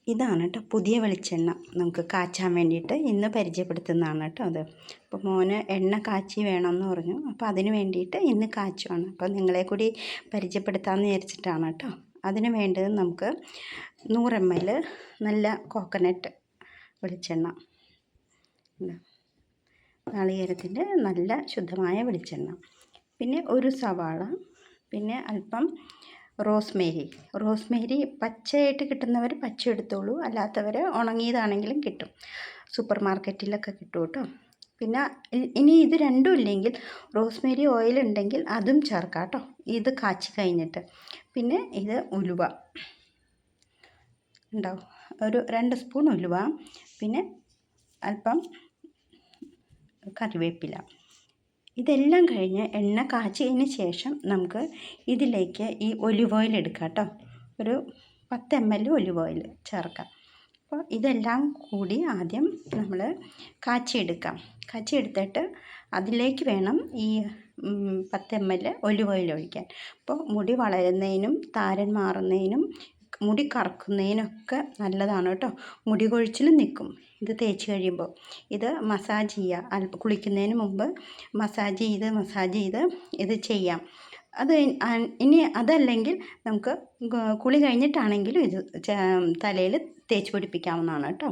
ഇതാണ് കേട്ടോ പുതിയ വെളിച്ചെണ്ണ നമുക്ക് കാച്ചാൻ വേണ്ടിയിട്ട് ഇന്ന് പരിചയപ്പെടുത്തുന്നതാണ് കേട്ടോ അത്. അപ്പോൾ മോന് എണ്ണ കാച്ചി വേണമെന്ന് പറഞ്ഞു, അപ്പോൾ അതിന് വേണ്ടിയിട്ട് ഇന്ന് കാച്ചുവാണ്. അപ്പോൾ നിങ്ങളെ കൂടി പരിചയപ്പെടുത്താമെന്ന് വിചാരിച്ചിട്ടാണ് കേട്ടോ. അതിന് വേണ്ടത് നമുക്ക് 100 ml നല്ല കോക്കനട്ട് വെളിച്ചെണ്ണ, നാളികേരത്തിൻ്റെ നല്ല ശുദ്ധമായ വെളിച്ചെണ്ണ, പിന്നെ ഒരു സവാള, പിന്നെ അല്പം റോസ്മേരി പച്ചയായിട്ട് കിട്ടുന്നവർ പച്ച എടുത്തോളൂ, അല്ലാത്തവർ ഉണങ്ങിയതാണെങ്കിലും കിട്ടും, സൂപ്പർ മാർക്കറ്റിലൊക്കെ കിട്ടും കേട്ടോ. പിന്നെ ഇനി ഇത് രണ്ടും ഇല്ലെങ്കിൽ റോസ്മേരി ഓയിൽ ഉണ്ടെങ്കിൽ അതും ചേർക്കാം കേട്ടോ, ഇത് കാച്ചി കഴിഞ്ഞിട്ട്. പിന്നെ ഇത് ഉലുവ ഉണ്ടാവും, ഒരു 2 സ്പൂൺ ഉലുവ, പിന്നെ അല്പം കറിവേപ്പില. ഇതെല്ലാം കഴിഞ്ഞ് എണ്ണ കാച്ചിയതിന് ശേഷം നമുക്ക് ഇതിലേക്ക് ഈ ഒലിവ് ഓയിൽ എടുക്കാം കേട്ടോ, ഒരു 10 ml ഒലിവ് ഓയിൽ ചേർക്കാം. അപ്പോൾ ഇതെല്ലാം കൂടി ആദ്യം നമ്മൾ കാച്ചിയെടുത്തിട്ട് അതിലേക്ക് വേണം ഈ 10 ml ഒലിവ് ഓയിൽ ഒഴിക്കാൻ. അപ്പോൾ മുടി വളരുന്നതിനും താരൻ മാറുന്നതിനും മുടി കറക്കുന്നതിനൊക്കെ നല്ലതാണ് കേട്ടോ. മുടി കൊഴിച്ചിലും നിൽക്കും ഇത് തേച്ച് കഴിയുമ്പോൾ. ഇത് മസാജ് ചെയ്യുക, കുളിക്കുന്നതിന് മുമ്പ് മസാജ് ചെയ്ത് ഇത് ചെയ്യാം. ഇനി അതല്ലെങ്കിൽ നമുക്ക് കുളി കഴിഞ്ഞിട്ടാണെങ്കിലും ഇത് തലയിൽ തേച്ച് പിടിപ്പിക്കാവുന്നതാണ് കേട്ടോ.